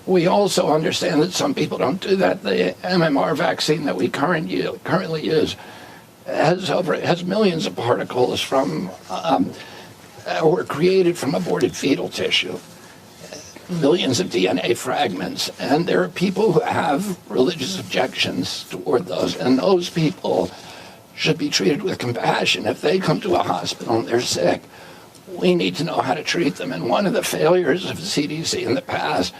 We also understand that some people don't do that. The MMR vaccine that we currently use has millions of particles from were created from aborted fetal tissue, millions of DNA fragments, and there are people who have religious objections toward those, and those people should be treated with compassion. If they come to a hospital and they're sick, we need to know how to treat them. And one of the failures of the CDC in the past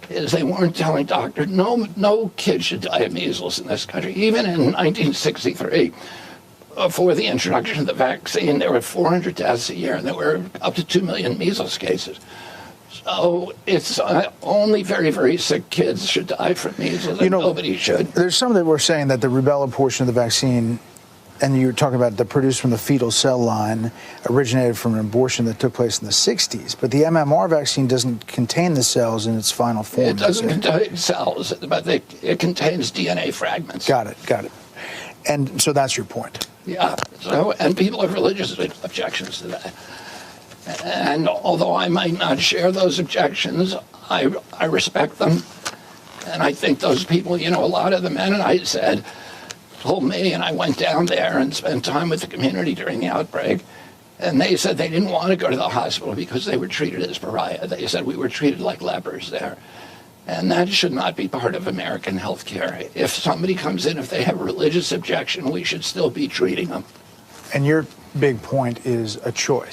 is they weren't telling doctors, no kid should die of measles in this country. Even in 1963, before the introduction of the vaccine, there were 400 deaths a year, and there were up to 2 million measles cases. So it's only very, very sick kids should die from measles, and nobody should. There's some that were saying that the rubella portion of the vaccine, and you're talking about the produced from the fetal cell line, originated from an abortion that took place in the 60s. But the MMR vaccine doesn't contain the cells in its final form. It doesn't contain cells, but it contains DNA fragments. Got it. And so that's your point. Yeah. So, and people have religious objections to that. And although I might not share those objections, I respect them. And I think those people, a lot of the Mennonites told me, and I went down there and spent time with the community during the outbreak, and they said they didn't want to go to the hospital because they were treated as pariah. They said we were treated like lepers there. And that should not be part of American health care. If somebody comes in, if they have a religious objection, we should still be treating them. And your big point is a choice.